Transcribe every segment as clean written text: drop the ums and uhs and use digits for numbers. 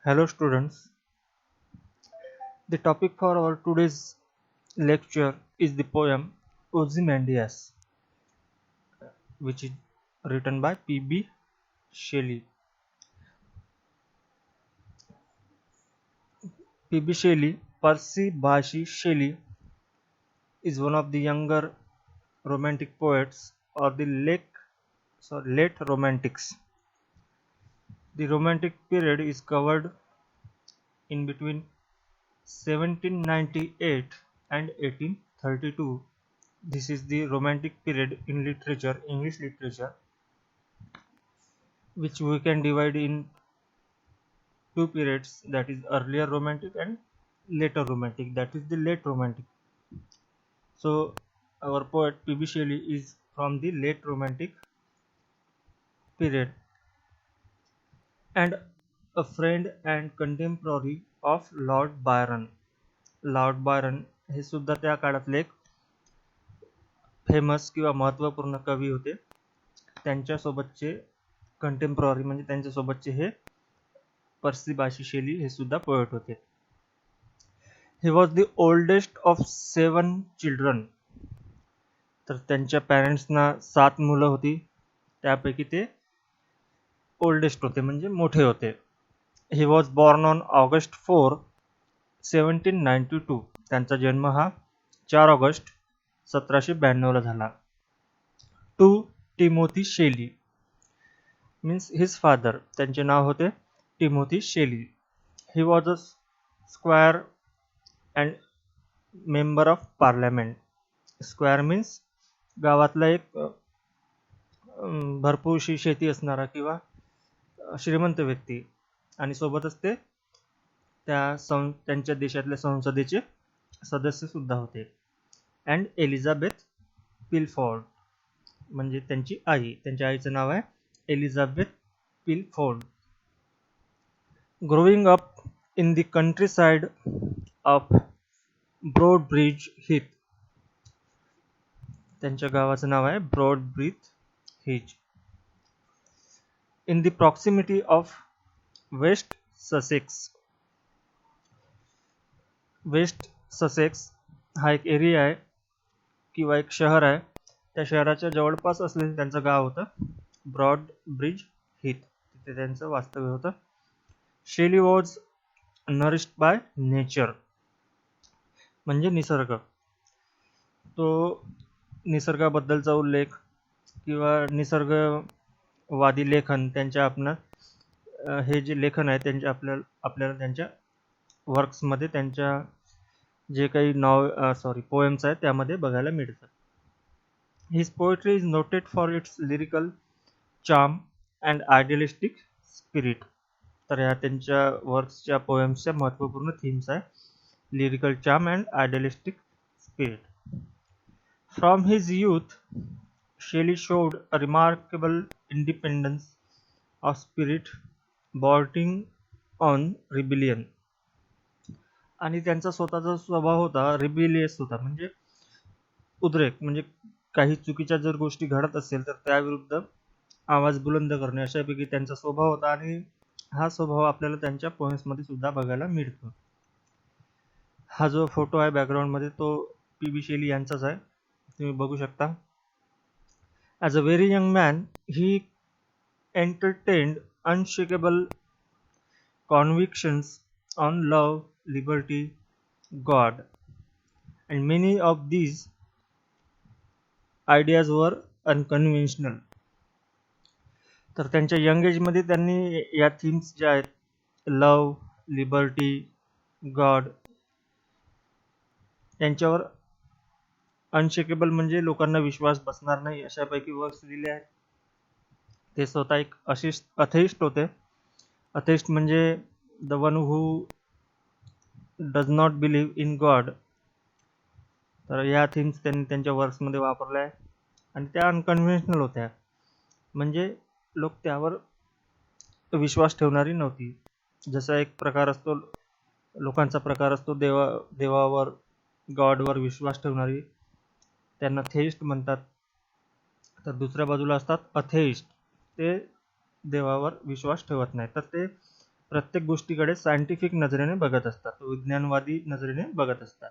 Hello students, the topic for our today's lecture is the poem Ozymandias, which is written by P.B. Shelley. P.B. Shelley, Percy Bysshe Shelley, is one of the younger romantic poets or the late romantics. The romantic period is covered in between 1798 and 1832. This is the romantic period in literature, English literature, which we can divide in two periods, that is earlier romantic and later romantic, that is the late romantic. So our poet P.B. Shelley is from the late romantic period and a friend and contemporary of Lord Byron. Lord Byron हे सुद्धा त्या काळातले एक famous किंवा महत्त्वपूर्ण कवी होते. त्यांच्यासोबतचे contemporary म्हणजे त्यांच्यासोबतचे हे पर्सी बायशी शेली हे सुद्धा पोएट होते. He was the oldest of 7 children. तर त्यांच्या पॅरेंट्सना 7 मुलं होती, त्यापैकी ते ओल्डेस्ट होते म्हणजे मोठे होते. He was born on August 4, 1792. त्यांचा जन्म हा 4 ऑगस्ट 1792 ला झाला. To Timothy Shelley means his father. त्यांचे नाव होते Timothy Shelley. He was a squire and member of parliament. Squire means गावातला एक भरपूरशी शेती असणारा किंवा श्रीमंत व्यक्ती आणि सोबतच ते त्यांच्या देशातल्या संसदेचे सदस्य सुद्धा होते. अँड एलिझाबेथ पिलफोर्ड म्हणजे त्यांची आई, त्यांच्या आईचं नाव आहे Elizabeth पिलफोर्ड. Growing up in the countryside of Broadbridge Heath, त्यांच्या गावाचं नाव आहे ब्रॉडब्रिज हिच, in the proximity of West Sussex. West Sussex हा एक एरिया आहे किंवा एक शहर आहे. त्या शहराच्या जवळपास असलेलं त्यांचं गाव होतं ब्रॉडब्रिज हिथ, तिथे त्यांचं वास्तव्य होतं. शेली वॉज नरिश्ड बाय नेचर म्हणजे निसर्ग. तो निसर्गाबद्दलचा उल्लेख किंवा निसर्गवादी लेखन त्यांच्या हे जे लेखन आहे त्यांच्या आपल्याला त्यांच्या वर्क्समध्ये त्यांच्या जे काही पोएम्स आहेत त्यामध्ये बघायला मिळतं. His poetry is noted for its lyrical charm and idealistic spirit. तर ह्या त्यांच्या वर्क्सच्या पोएम्सच्या महत्त्वपूर्ण थीम्स आहे lyrical charm and idealistic spirit. From his youth Shelley showed a remarkable independence of spirit bordering on rebellion. आणि त्यांचा स्वतःचा स्वभाव होता रिबिलियस होता, म्हणजे उद्रेक, म्हणजे काही चुकीच्या जर गोष्टी घडत असेल तर त्याविरुद्ध आवाज बुलंद करणे अशापैकी त्यांचा स्वभाव होता. आणि हा स्वभाव आपल्याला त्यांच्या पोएम्समध्ये सुद्धा बघायला मिळतो. हा जो फोटो आहे बॅकग्राऊंडमध्ये तो P.B. शेली यांचाच आहे, तुम्ही बघू शकता. As a very young man, he entertained unshakable convictions on love, liberty, God, and many of these ideas were unconventional. तर त्यांच्या यंग एजमध्ये त्यांनी या थीम्स ज्या आहेत लव, लिबर्टी, गॉड यांच्यावर अनशेकेबल म्हणजे लोकांना विश्वास बसणार नाही अशापैकी वर्क्स लिहिले आहेत. ते स्वतः एक अथेइस्ट होते. अथेइस्ट म्हणजे the one who does not believe in God. तर या थिंग्स त्यांनी त्यांच्या वर्क्समध्ये वापरल्या आहे आणि त्या अनकन्व्हेन्शनल होत्या, म्हणजे लोक त्यावर विश्वास ठेवणारी नव्हती. जसा एक प्रकार असतो, लोकांचा प्रकार असतो देवावर, गॉडवर विश्वास ठेवणारी, त्यांना थेइस्ट म्हणतात. तर दुसऱ्या बाजूला असतात अथेइस्ट, ते देवावर विश्वास ठेवत नाही. तर ते प्रत्येक गोष्टीकडे सायंटिफिक नजरेने बघत असतात, विज्ञानवादी नजरेने बघत असतात.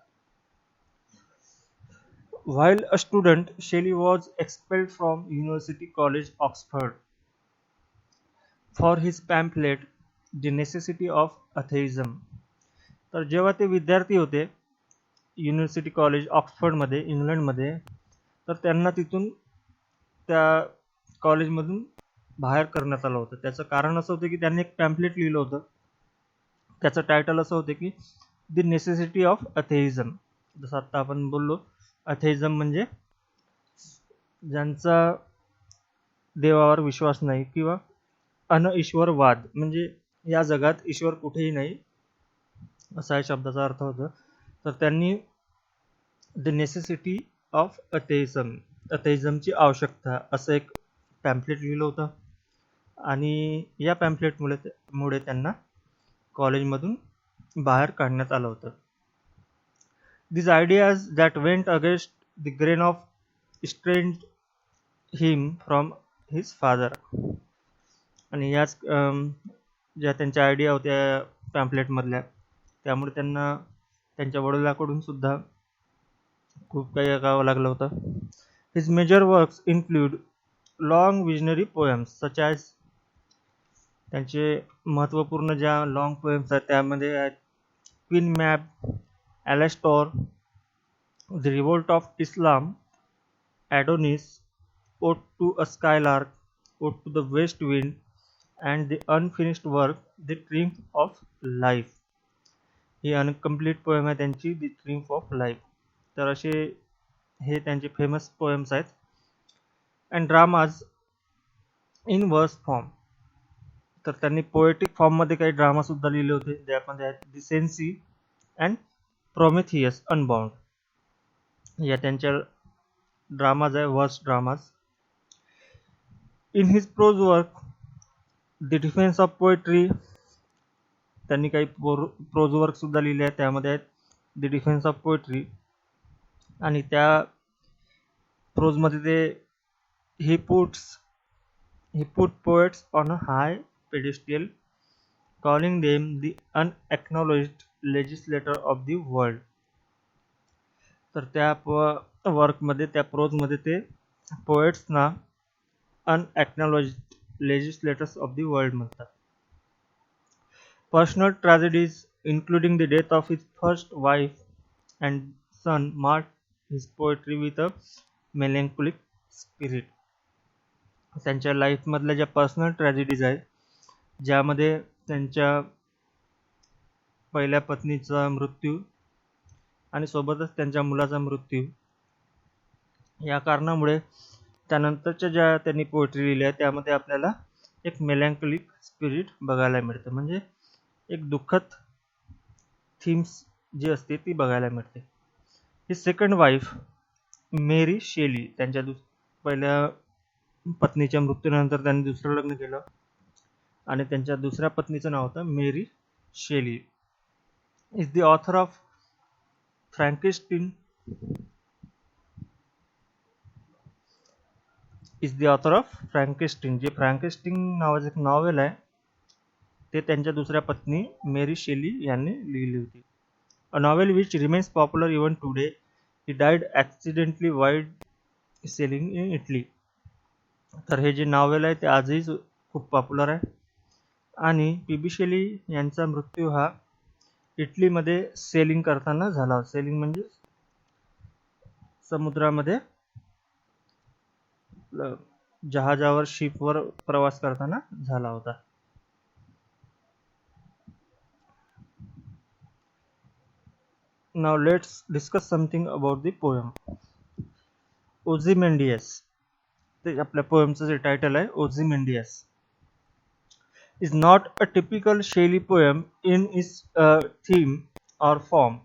While a student, Shelley was expelled from University College Oxford for his pamphlet The Necessity of Atheism. तर जेव्हा ते विद्यार्थी होते युनिव्हर्सिटी कॉलेज ऑक्सफर्डमध्ये इंग्लंडमध्ये, तर त्यांना तिथून त्या कॉलेजमधून बाहेर करण्यात आलं होतं. त्याचं कारण असं होतं की त्यांनी एक पॅम्पलेट लिहिलं होतं. त्याचं टायटल असं होतं की द नेसेसिटी ऑफ अथेइझम. जसं आत्ता आपण बोललो, अथेइझम म्हणजे ज्यांचा देवावर विश्वास नाही किंवा अनईश्वरवाद, म्हणजे या जगात ईश्वर कुठेही नाही असा या शब्दाचा अर्थ होतो. तर त्यांनी द नेसेसिटी ऑफ अथेइझम, अथेइझमची आवश्यकता असं एक पॅम्पलेट लिहिलं होतं. आणि या पॅम्पलेटमुळे त्यांना कॉलेजमधून बाहेर काढण्यात आलं होतं. These ideas that went against the grain of estranged him from his father. आणि याच ज्या त्यांच्या आयडिया होत्या पॅम्पलेटमधल्या, त्यामुळे त्यांना त्यांच्या वडिलांकडून सुद्धा खूप काही ऐकावं लागलं होतं. His major works include long visionary poems such as, त्यांचे महत्त्वपूर्ण ज्या लॉंग पोएम्स आहेत त्यामध्ये आहेत Queen Mab, Alastor, the revolt of Islam, Adonais, ode to a skylark, ode to the west wind and the unfinished work the triumph of life. ही incomplete poem आहे त्यांची, the triumph of life. तर असे हे त्यांचे फेमस पोएम्स आहेत. And dramas in वर्स form. तर त्यांनी पोएटिक फॉर्ममध्ये काही ड्रामासुद्धा लिहिले होते. त्यामध्ये आहेत द सेन्सी अँड प्रोमेथियस अनबाउंड. या त्यांच्या ड्रामाज आहे, वर्स dramas. In his prose work the defence of poetry, त्यांनी काही प्रोज वर्क सुद्धा लिहिले आहेत. त्यामध्ये आहेत द डिफेन्स ऑफ पोएट्री. आणि त्या प्रोजमध्ये ते he put poets on a high pedestal, calling them the unacknowledged legislator of the world. तर त्या वर्कमध्ये, त्या प्रोजमध्ये ते पोएट्सना unacknowledged legislators of the world म्हणतात. Personal tragedies including the death of his first wife and son mark his poetry with a melancholic spirit. त्यांच्या लाईफमधल्या ज्या पर्सनल ट्रॅजेडीज आहेत, ज्यामध्ये त्यांच्या पहिल्या पत्नीचा मृत्यू आणि सोबतच त्यांच्या मुलाचा मृत्यू, या कारणामुळे त्यानंतरच्या ज्या त्यांनी पोएट्री लिहिल्या त्यामध्ये आपल्याला एक मेलँकोलिक स्पिरिट बघायला मिळतं. म्हणजे एक दुःखद थीम्स जी असते ती बघायला मिळते. ही सेकंड वाईफ मेरी शेली, त्यांच्या पहिल्या पत्नीच्या मृत्यूनंतर त्यांनी दुसरं लग्न केलं आणि त्यांच्या दुसऱ्या पत्नीचं नाव होतं मेरी शेली. इज द ऑथर ऑफ फ्रँकेस्टीन, जे फ्रँकेस्टीन नावाचं एक नॉवेल आहे ते त्यांच्या दुसऱ्या पत्नी मेरी शेली यांनी लिहिली होती. A novel which remains popular even today. He died accidentally while sailing in Italy. तर हे जे नॉवेल आहे ते आजही खूप पॉप्युलर आहे. आणि पी.बी. शेली यांचा मृत्यू हा इटलीमध्ये सेलिंग करताना झाला. सेलिंग म्हणजे समुद्रामध्ये जहाजावर, शिपवर प्रवास करताना झाला होता. Now let's discuss something about the poem. ओझिमेंडियस, ते आपल्या पोएमचं जे टायटल आहे ओझिमेंडियस, is not a typical Shelley poem in its theme or form.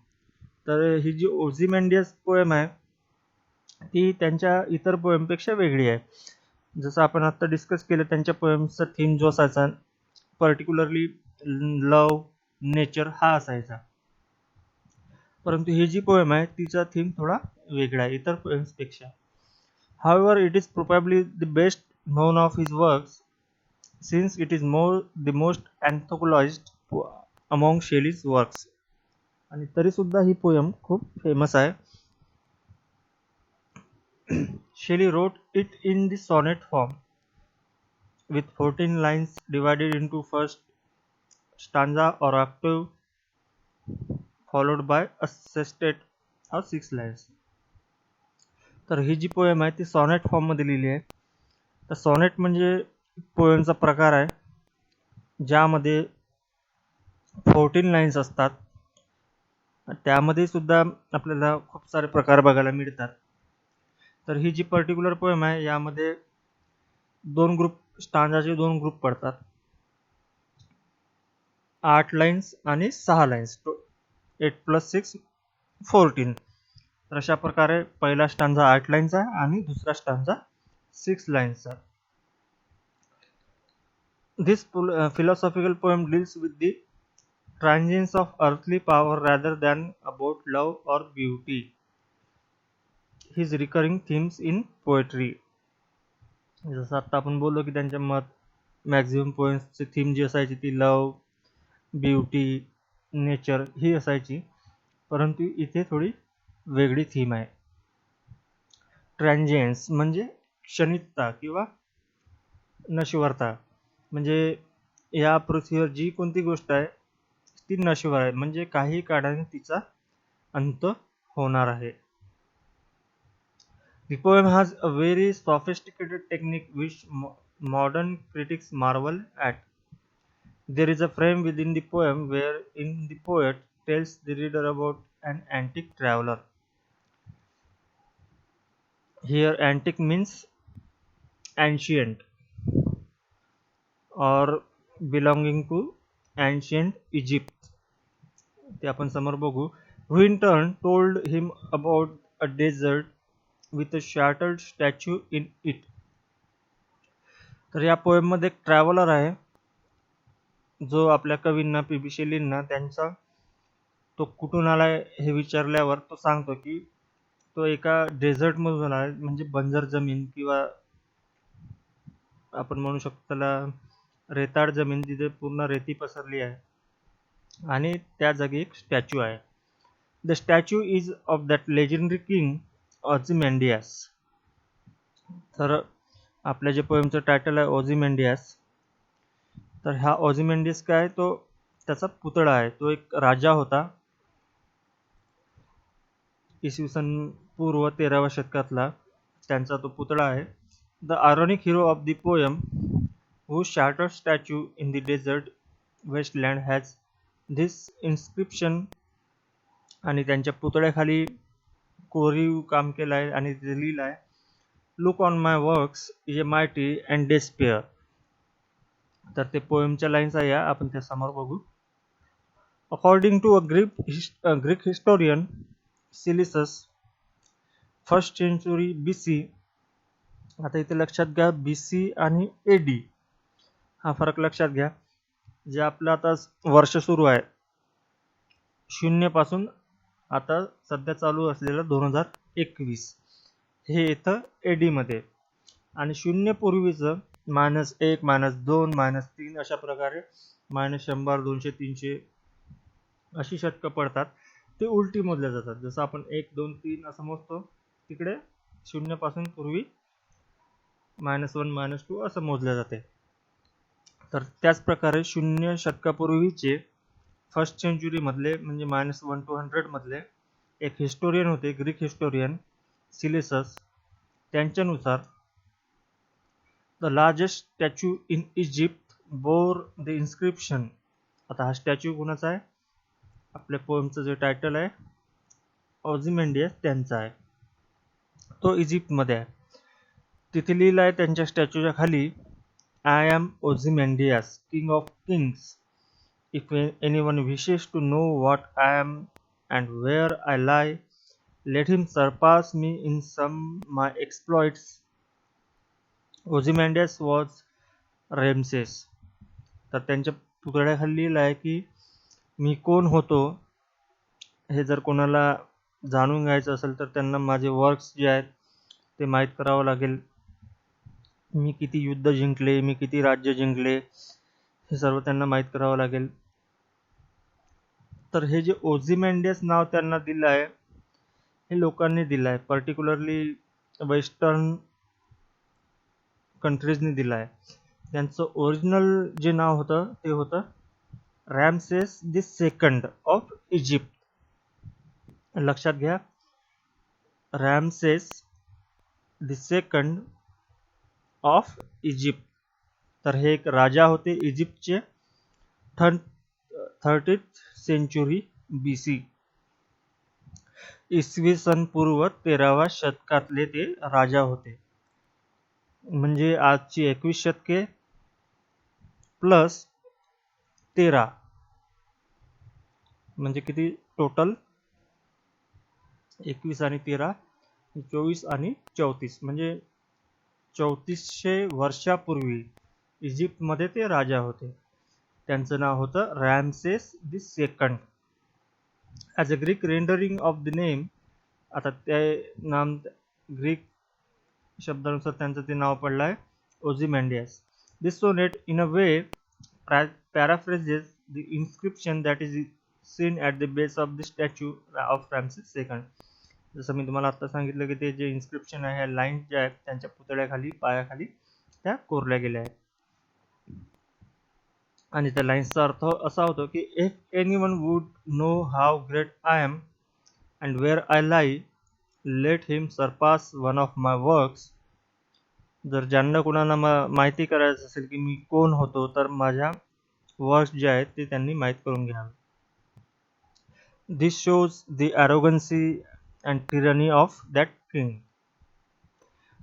तर ही जी ओझिमेंडियस पोएम आहे ती त्यांच्या इतर पोएमपेक्षा वेगळी आहे. जसं आपण आता डिस्कस केलं, त्यांच्या पोएमचा थीम जो असायचा पर्टिक्युलरली लव, नेचर हा असायचा. परंतु ही जी पोएम आहे तिचा थीम थोडा वेगळा आहे इतर पोएम्सपेक्षा. However, it is probably the best known of his works since it is the most anthologized among Shelley's works. आणि तरी सुद्धा ही पोयम खूप फेमस आहे. Shelley wrote it in the sonnet form with 14 lines divided into first stanza or octave followed by a sestet of 6 lines. तर ही जी poem आहे ती sonnet form मध्ये लिहिली आहे. तर सॉनेट म्हणजे पोयमचा प्रकार आहे ज्यामध्ये 14 लाईन्स असतात. त्यामध्ये सुद्धा आपल्याला खूप सारे प्रकार बघायला मिळतात. तर ही जी पर्टिक्युलर पोयम आहे यामध्ये स्टांजाचे दोन ग्रुप पडतात, 8 लाईन्स आणि 6 लाईन्स, 8 + 6 14. तर अशा प्रकारे पहिला स्टांजा 8 लाईन्सचा आणि दुसरा stanza 6 लाईन्सचा. This philosophical poem deals with the transience of earthly power rather than about love or beauty. His recurring themes in poetry. जसं आता आपण बोललो की त्यांच्या मॅक्झिमम पोएम्सची थीम जी असायची ती लव, ब्युटी, नेचर ही असायची, परंतु इथे थोडी वेगळी थीम आहे. ट्रान्झियन्स म्हणजे क्षणिकता किंवा नश्वरता. म्हणजे या पृथ्वीवर जी कोणती गोष्ट आहे ती नश्वर आहे, म्हणजे काही काळाने तिचा अंत होणार आहे. The poem has a very sophisticated technique which modern critics marvel at. There is a frame within the poem wherein the poet tells the reader about an antique traveler. Here antique means ancient or belonging to ancient Egypt. ते आपण समोर बघू. Who in turn told him about a desert with a shattered statue in it. तर या poem मध्ये एक traveller आहे जो आपल्या कवींना पी.बी. शेलींना त्यांचा तो कुठून आलाय हे विचारल्यावर तो सांगतो की तो एका डेझर्ट मधून आलाय, म्हणजे बंजर जमीन किंवा आपण म्हणू शकतो त्याला रेताड जमीन, तिथे पूर्ण रेती पसरली आहे आणि त्या जागी एक स्टॅच्यू आहे. The statue is of that legendary king Ozymandias. तर आपल्या जे पोएमचं टायटल आहे ओझिमेंडियास, तर हा ओझिमेंडियास काय, तो त्याचा पुतळा आहे. तो एक राजा होता इसवी सन पूर्व 13व्या शतकातला, त्यांचा तो पुतळा आहे. The ironic hero of the poem who shattered statue in the dessert Westland has this inscription. आणि त्यांच्या पुतळ्याखाली कोरीव काम केलं आहे आणि ते लिहिलं आहे, look on my works ye mighty and डेस्पेअर. तर ते पोएमच्या लाईन्स आहे, या आपण त्या समोर बघू. According to a Greek historian Siculus 1st century BC. आता इथे लक्षात घ्या BC आणि AD हा फरक लक्षात घ्या. जे आपलं आता वर्ष सुरू आहे 0 पासून आता सध्या चालू असलेलं 2021 हे येतं AD मध्ये, आणि 0 पूर्वीचं -1, -2, -3 अशा प्रकारे -100, 200, 300 अशी शतकं पडतात. ते उलटी मोजल्या जातात. जसं आपण 1, 2, 3 असं मोजतो, तिकडे 0 पासून पूर्वी -1, -2 असं मोजल्या जाते. तर त्याच प्रकारे 0 शतकापूर्वीचे 1st century मधले म्हणजे -1 to 100 मधले एक हिस्टोरियन होते, ग्रीक हिस्टोरियन सिलिसस. त्यांच्यानुसार the largest statue in Egypt bore the inscription. आता हा स्टॅच्यू कोणाचा आहे, आपल्या पोएमचं जे टायटल आहे ओझिमेंडियास त्यांचा आहे, तो इजिप्तमध्ये आहे. तिथे लिहिलं आहे त्यांच्या स्टॅच्यूच्या खाली, I am Ozymandias king of kings. If anyone wishes to know what I am and where I lie, let him surpass me in some my exploits. Ozymandias was Ramesses. तर त्यांच्या पुतळ्याखाली लिहिलं आहे की मी कोण होतो हे जर कोणाला जाणून घ्यायचं असेल तर त्यांना माझे वर्क्स जे आहेत ते माहीत करावं लागेल. मी किती युद्ध जिंकले, मी किती राज्य जिंकले, हे सर्व त्यांना माहीत करावं लागेल. तर हे जे ओझिमॅन्डियस नाव त्यांना दिलं आहे, हे लोकांनी दिलं आहे, पर्टिक्युलरली वेस्टर्न कंट्रीजनी दिलं आहे. त्यांचं ओरिजिनल जे नाव होतं ते होतं Ramesses the second of Egypt. लक्षात घ्या, रॅमसेस द सेकंड ऑफ इजिप्त. तर हे एक राजा होते इजिप्तचे 30th सेंचुरी BC, इसवी सन पूर्व 13व्या शतकातले ते राजा होते. म्हणजे आजची 21 शतके प्लस 13 म्हणजे किती टोटल, 21 आणि 13 24 आणि 34, म्हणजे 3400 वर्षापूर्वी इजिप्तमध्ये ते राजा होते. त्यांचं नाव होतं Ramesses the second. As a Greek rendering of the name, आता ते नाम ग्रीक शब्दानुसार त्यांचं ते नाव पडलं आहे Ozymandias. This sonnet in a way paraphrases the inscription that is seen at the base of the statue of Ramses II. जसं मी तुम्हाला आता सांगितलं की ते जे इन्स्क्रिप्शन आहे, लाईन ज्या आहेत त्यांच्या पुतळ्याखाली, पायाखाली त्या कोरल्या गेल्या आहेत. आणि त्या लाईन्सचा अर्थ असा होतो की if anyone would know how great I am and where I lie, let him surpass one of my works. जर ज्यांना कुणाला माहिती करायचं असेल की मी कोण होतो, तर माझ्या वर्क्स जे आहेत ते त्यांनी माहीत करून घ्यावे. This shows the arrogancy and tyranny of that king.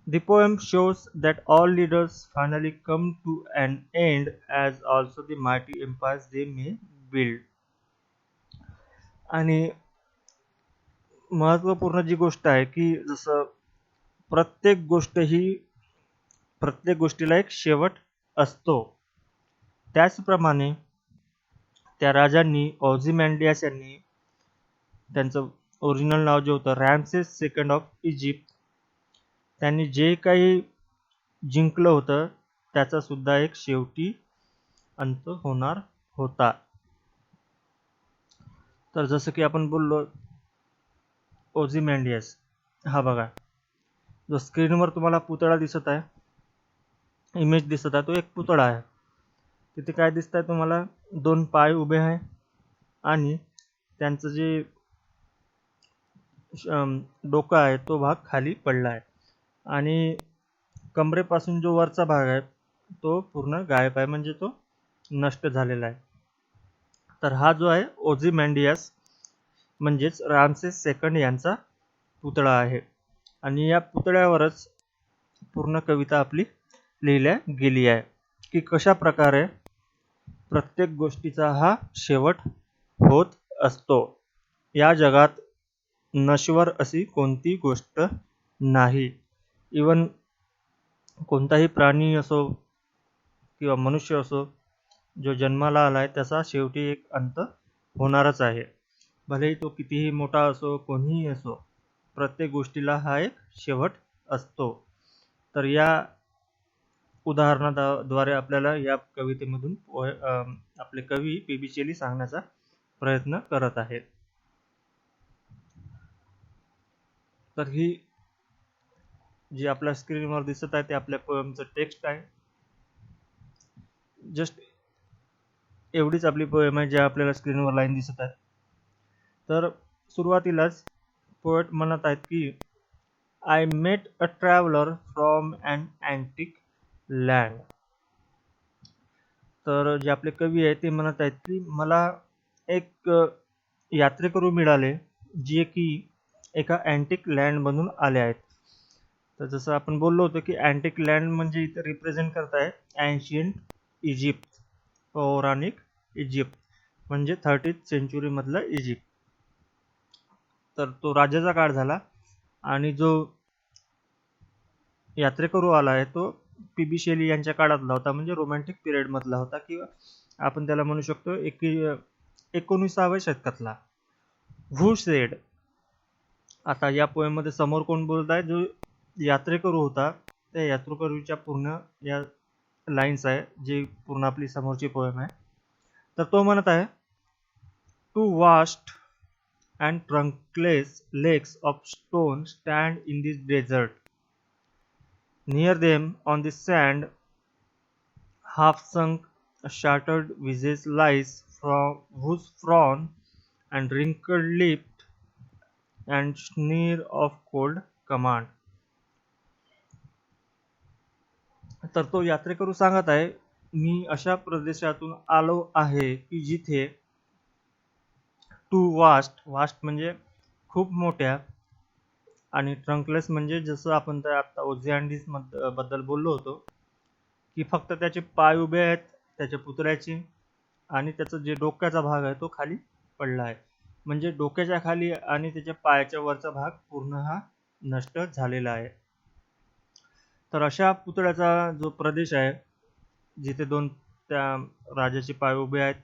The poem shows that all leaders finally come to an end, as also the mighty empires they may build. आणि महत्त्वपूर्ण जी गोष्ट आहे की जसं प्रत्येक गोष्टीला एक शेवट असतो, त्याचप्रमाणे त्या राजांनी, ओझिमॅन्डियस यांनी, त्यांचं ओरिजिनल नाव जे होतं रॅमसेस सेकंड ऑफ इजिप्त, त्यांनी जे काही जिंकलं होतं त्याचा सुद्धा एक शेवटी अंत होणार होता. तर जसं की आपण बोललो ओझिमॅन्डियस, हा बघा जो स्क्रीनवर तुम्हाला पुतळा दिसत आहे, इमेज दिसत आहे, तो एक पुतळा आहे. तिथे काय दिसत आहे तुम्हाला, 2 पाय उभे आहे आणि त्यांचं जे डोकं आहे तो भाग खाली पडला आहे आणि कमरेपासून जो वरचा भाग आहे तो पूर्ण गायब आहे, म्हणजे तो नष्ट झालेला आहे. तर हा जो आहे ओझिमॅन्डियस म्हणजेच रामसेस सेकंड यांचा पुतळा आहे. आणि या पुतळ्यावरच पूर्ण कविता आपली लिहिल्या गेली आहे की कशा प्रकारे प्रत्येक गोष्टीचा हा शेवट होत असतो. या जगात नश्वर अशी कोणती गोष्ट नाही. इवन कोणताही प्राणी असो किंवा मनुष्य असो, जो जन्माला आलाय त्याचा शेवटी एक अंत होणारच आहे. भलेही तो कितीही मोठा असो, कोणीही असो, प्रत्येक गोष्टीला हा एक शेवट असतो. तर या उदाहरणाद्वारे आपल्याला या कवितेमधून आपले कवी पी.बी. शेली सांगण्याचा प्रयत्न करत आहेत. तर ही जी आपल्या स्क्रीनवर दिसत आहे ते आपल्या पोएमचं टेक्स्ट आहे. जस्ट एवढीच आपली पोएम आहे, ज्या आपल्याला स्क्रीनवर लाईन दिसत आहे. तर सुरुवातीलाच पोएट म्हणत आहेत की I met a traveller from an antique land. तर जे आपले कवी आहेत ते म्हणत आहेत की मला एक यात्रेकरू मिळाले, जे की एका अँटिक लँडमधून आले आहेत. तर जसं आपण बोललो होतो की अँटिक लँड म्हणजे इथे रिप्रेझेंट करत आहे एन्शियंट इजिप्त, पौराणिक इजिप्त, म्हणजे 30th सेंचुरी मधला इजिप्त. तर तो राजाचा काळ झाला आणि जो यात्रेकरू आला आहे तो पी.बी. शेली यांच्या काळातला होता, म्हणजे रोमॅन्टिक पिरियड मधला होता, किंवा आपण त्याला म्हणू शकतो 19व्या शतकातला. Who said. आता या पोएम मध्ये समोर कोण बोलत आहे, जो यात्रेकरू होता त्या यात्रेकरूच्या पूर्ण या लाईन्स आहे, जे पूर्ण आपली समोरची पोएम आहे. तर तो म्हणत आहे, two vast and trunkless legs of stone stand in this desert. Near them on the sand half sunk, a shattered visage lies, from whose frown and wrinkled lip and sneer of cold command. तर तो यात्रेकरू सांगत आहे, मी अशा प्रदेशातून आलो आहे की जिथे टू वास्ट, वास्ट म्हणजे खूप मोठ्या, आणि ट्रंकलेस म्हणजे जसं आपण त्या आता ओझिआंडीज बद्दल बोललो होतो की फक्त त्याचे पाय उभे आहेत त्याच्या पुतळ्याचे, आणि त्याचा जे डोक्याचा भाग आहे तो खाली पडला आहे. म्हणजे डोक्याच्या खाली आणि त्याच्या पायाच्या वरचा भाग पूर्ण हा नष्ट झालेला आहे. तर अशा पुतळ्याचा जो प्रदेश आहे जिथे दोन त्या राजाचे पाय उभे आहेत,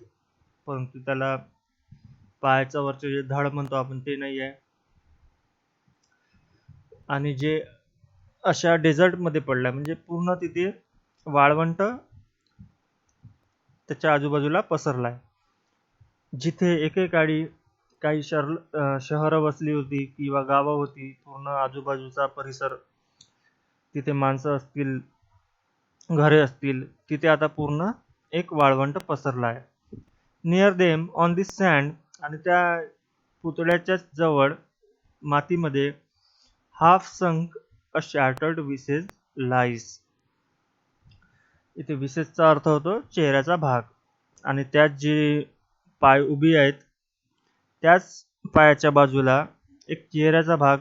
परंतु त्याला पायाच्या वरचे जे धड म्हणतो आपण ते नाही आहे, आणि जे अशा डेझर्ट मध्ये पडलाय, म्हणजे पूर्ण तिथे वाळवंट त्याच्या आजूबाजूला पसरलाय. जिथे एकेकाळी काही शहरं वसली होती किंवा गावं होती, पूर्ण आजूबाजूचा परिसर, तिथे माणसं असतील, घरे असतील, तिथे आता पूर्ण एक वाळवंट पसरला आहे. Near them on this sand, आणि त्या पुतळ्याच्या जवळ मातीमध्ये हाफ संक अ शॅटर्ड विसेस लाईस. इथे विसेसचा अर्थ होतो चेहऱ्याचा भाग, आणि त्यात जे पाय उभी आहेत त्याच पायाच्या बाजूला एक चेहऱ्याचा भाग,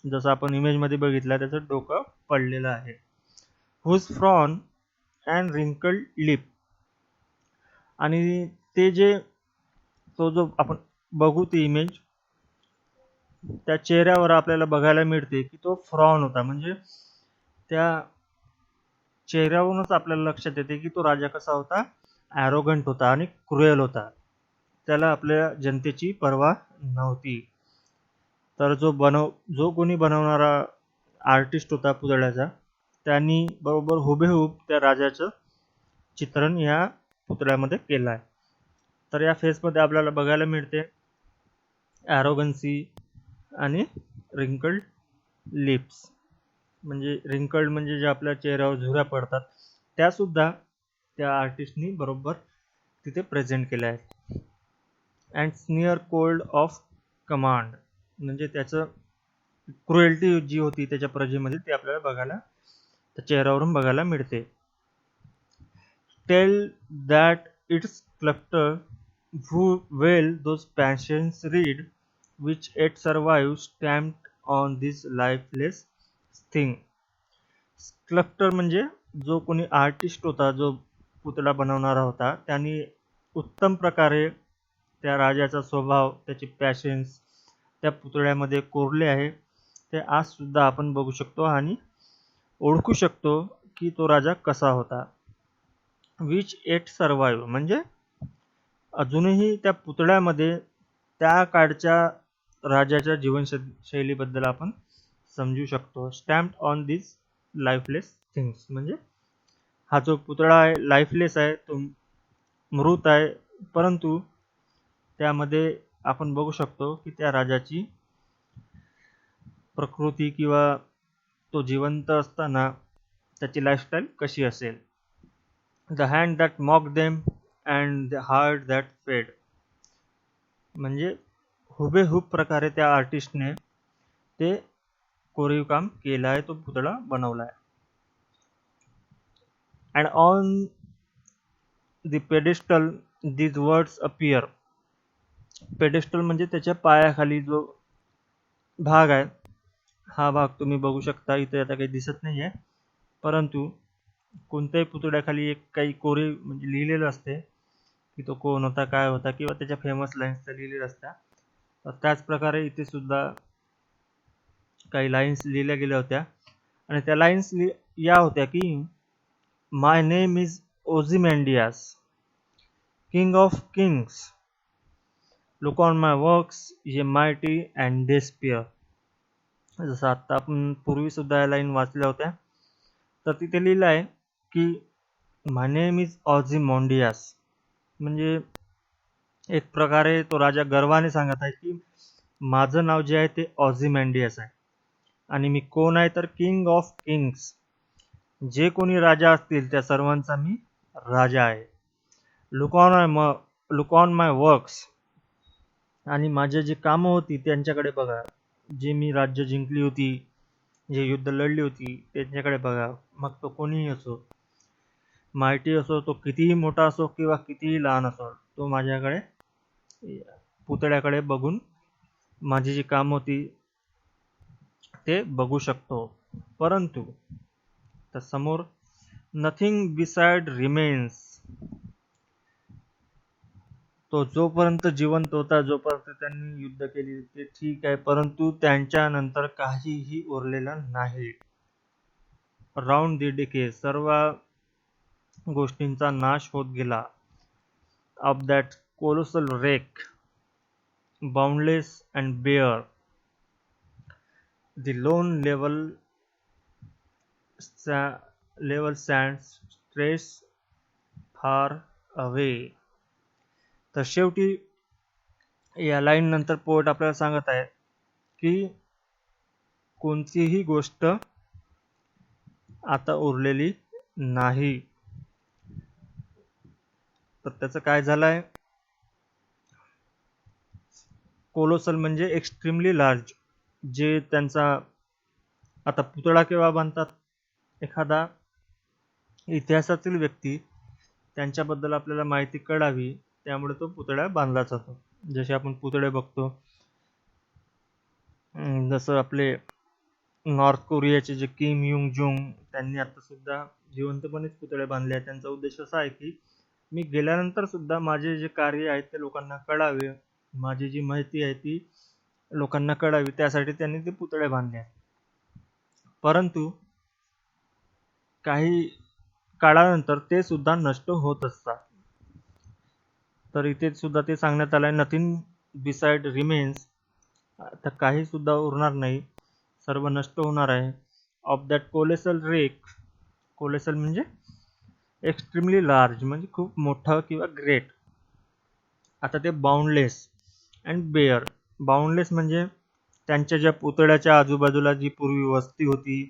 जसं आपण इमेज मध्ये बघितला, त्याचं डोकं पडलेलं आहे. Whose frown and wrinkled lip, आणि ते जे तो जो आपण बघू ती इमेज, त्या चेहऱ्यावर आपल्याला बघायला मिळते की तो फ्रॉन होता. म्हणजे त्या चेहऱ्यावरूनच आपल्याला लक्षात येते की तो राजा कसा होता, ॲरोगंट होता आणि क्रुएल होता. त्याला आपल्या जनतेची पर्वा नव्हती. तर जो कोणी बनवणारा आर्टिस्ट होता पुतळ्याचा, त्यांनी बरोबर हुबेहूब त्या राजाचं चित्रण या पुतळ्यामध्ये केलं आहे. तर या फेसमध्ये आपल्याला बघायला मिळते ॲरोगन्सी आणि रिंकल्ड लिप्स. म्हणजे रिंकल्ड म्हणजे जे आपल्या चेहऱ्यावर झुऱ्या पडतात, त्या सुद्धा त्या आर्टिस्टनी बरोबर तिथे प्रेझेंट केल्या आहेत. अँड स्निअर कोल्ड ऑफ कमांड, म्हणजे त्याचं क्रुएल्टी जी होती त्याच्या प्रजेमध्ये ती आपल्याला बघायला, त्या चेहऱ्यावरून बघायला मिळते. Tell that its sculptor who well those passions read which yet survive stamped on this lifeless thing. Sculptor म्हणजे जो कोणी आर्टिस्ट होता, जो पुतळा बनवणारा होता, त्यांनी उत्तम प्रकारे त्या राजाचा स्वभाव, त्याचे पॅशन्स त्या पुतळ्यामध्ये कोरले आहे. ते आज सुद्धा आपण बघू शकतो आणि ओळखू शकतो की तो राजा कसा होता. विच एट सर्वाइव्ह म्हणजे अजूनही त्या पुतळ्यामध्ये त्या काळच्या राजाच्या जीवनशैलीबद्दल आपण समजू शकतो. स्टॅम्प्ड ऑन दिस लाईफलेस थिंग्स, म्हणजे हा जो पुतळा आहे लाईफलेस आहे, तो मृत आहे, परंतु त्यामध्ये आपण बघू शकतो की त्या राजाची प्रकृती किंवा तो जिवंत असताना त्याची लाईफस्टाईल कशी असेल. The hand that mock them and the heart that फेड, म्हणजे हुबेहूब प्रकारे त्या आर्टिस्टने ते कोरीव काम केलं आहे, तो पुतळा बनवला आहे. And on the pedestal these words appear. Pedestal म्हणजे त्याच्या पायाखाली जो भाग आहे, हा भाग तुम्ही बघू शकता. इथे आता काही दिसत नाही आहे, परंतु कोणत्याही पुतळ्याखाली एक काही कोरीव म्हणजे लिहिलेलं असते की तो कोण होता, काय होता, किंवा त्याच्या फेमस लाईन्स लिहिलेल्या असतात. तर त्याच प्रकारे इथे सुद्धा काही लाईन्स लिहिल्या गेल्या होत्या, आणि त्या लाईन्स या होत्या की my name is Ozymandias, king of kings, look on my works ye mighty and despair. जसं आता आपण पूर्वी सुद्धा या लाईन वाचल्या होत्या तर तिथे लिहिलं आहे की माय नेम इज ऑझिमॉन्डियास, म्हणजे एक प्रकारे तो राजा गर्वाने सांगत आहे की माझं नाव जे आहे ते ऑझिमॅन्डियस आहे आणि मी कोण आहे तर किंग ऑफ किंग्स, जे कोणी राजा असतील त्या सर्वांचा मी राजा आहे. लुक ऑन माय वर्क्स, आणि माझे जे कामं होती त्यांच्याकडे बघा, जे मी राज्य जिंकली होती, जे युद्ध लढली होती त्यांच्याकडे बघा, मग तो कोणीही असो, माहिती असो, तो कितीही मोठा असो किंवा कितीही लहान असो, तो माझ्याकडे पुतळ्याकडे बघून माझी जी काम होती ते बघू शकतो. परंतु त्या समोर नथिंग बिसाइड रिमेन्स, तो जोपर्यंत जिवंत होता, जोपर्यंत त्यांनी युद्ध केली ते ठीक आहे, परंतु त्यांच्यानंतर काहीही उरलेलं नाही. राऊंड द डिके, सर्व गोष्टींचा नाश होत गेला. Of that colossal wreck, boundless and bare, the lone level sand stretches far away. तर शेवटी या लाईन नंतर पोएट आपल्याला सांगत आहे की कोणतीही गोष्ट आता उरलेली नाही. तर त्याचं काय झालंय, कोलोसल म्हणजे एक्स्ट्रीमली लार्ज, जे त्यांचा आता पुतळा केव्हा बांधतात, एखादा इतिहासातील व्यक्ती त्यांच्याबद्दल आपल्याला माहिती कळावी त्यामुळे तो पुतळा बांधला जातो. जसे आपण पुतळे बघतो, जसं आपले नॉर्थ कोरियाचे जे किम युंग जुंग, त्यांनी आता सुद्धा जिवंतपणेच पुतळे बांधले आहेत. त्यांचा उद्देश असा आहे की मी गेल्यानंतर सुद्धा माझे जे कार्य आहे ते लोकांना कळावे, माझी जी माहिती आहे ती लोकांना कळावी, त्यासाठी त्यांनी ते पुतळे बांधले आहेत. परंतु काही काळानंतर ते सुद्धा नष्ट होत असतात. तर इथे सुद्धा ते सांगण्यात आलंय, नथिंग बिसाइड रिमेन्स, तर काही सुद्धा उरणार नाही, सर्व नष्ट होणार आहे. ऑफ दॅट कोलेसल रेक, कोलेसल म्हणजे एक्स्ट्रीमली लार्ज, म्हणजे खूप मोठं किंवा ग्रेट. आता ते बाउंडलेस अँड बेअर, बाउंडलेस म्हणजे त्यांच्या ज्या पुतळ्याच्या आजूबाजूला जी पूर्वी वस्ती होती,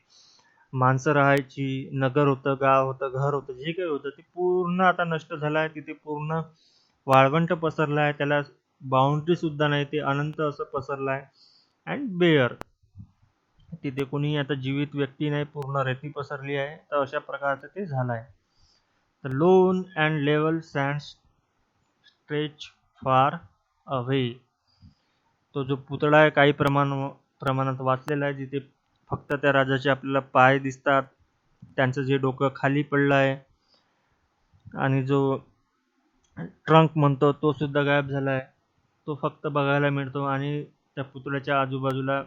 माणसं राहायची, नगर होतं, गाव होतं, घर होतं, जे काही होतं ते पूर्ण आता नष्ट झालं आहे. तिथे पूर्ण वाळवंट पसरलं आहे, त्याला बाउंड्री सुद्धा नाही, ते अनंत असं पसरलं आहे. अँड बेअर, तिथे कोणी आता जीवित व्यक्ती नाही, पूर्ण रेती पसरली आहे. तर अशा प्रकारचं ते झालं आहे. तर lone and level sand stretch far away, तो जो पुतळा आहे काही प्रमाणात वाचलेला आहे, जिथे फक्त त्या राजाचे आपल्याला पाय दिसतात, त्यांचं जे डोकं खाली पडलं आहे आणि जो ट्रंक म्हणतो तो सुद्धा गायब झाला आहे, तो फक्त बघायला मिळतो. आणि त्या पुतळ्याच्या आजूबाजूला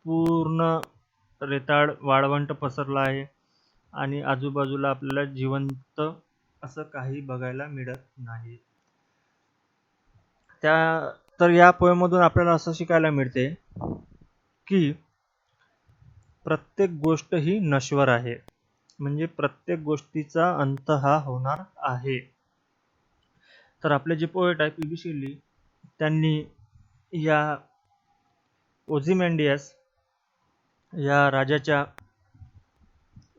पूर्ण रेताळ वाळवंट पसरला आहे आणि आजूबाजूला आपल्याला जिवंत असं काही बघायला मिळत नाही. तर या पोएममधून आपल्याला असं शिकायला मिळते की प्रत्येक गोष्ट ही नश्वर आहे, म्हणजे प्रत्येक गोष्टीचा अंत हा होणार आहे. तर आपले जे पोएट आहे पी.बी. शेली, त्यांनी या ओझिमॅन्डियास या राजाच्या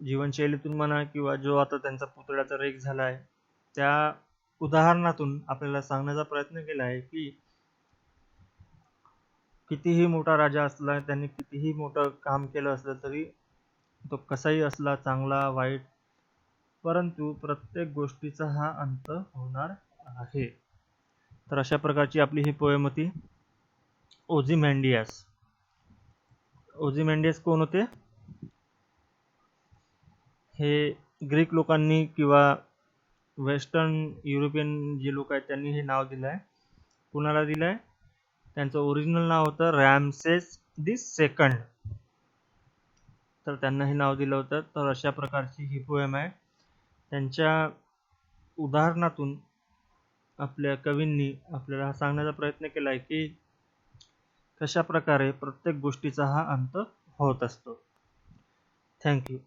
जीवनशैलीतून म्हणा किंवा जो आता त्यांचा पुतळ्याचा रेख झाला आहे त्या उदाहरणातून आपल्याला सांगण्याचा प्रयत्न केला आहे की कितीही मोठा राजा असला, त्यांनी कितीही मोठं काम केलं असलं तरी, तो कसाही असला, चांगला वाईट, परंतु प्रत्येक गोष्टीचा हा अंत होणार आहे. तर अशा प्रकारची आपली ही पोएम होती ओझिमॅन्डियास. ओझिमॅन्डियास कोण होते? हे ग्रीक लोकांनी किंवा वेस्टर्न युरोपियन जे लोक आहेत त्यांनी हे नाव दिलं आहे. कुणाला दिलं आहे? त्यांचं ओरिजिनल नाव होतं रॅमसेस द सेकंड, तर त्यांना हे नाव दिलं होतं. तर अशा प्रकारची ही पोएम आहे. त्यांच्या उदाहरणातून आपल्या कवींनी आपल्याला सांगण्याचा प्रयत्न केला आहे की कशा प्रकारे प्रत्येक गोष्टीचा हा अंत होत असतो. थँक्यू.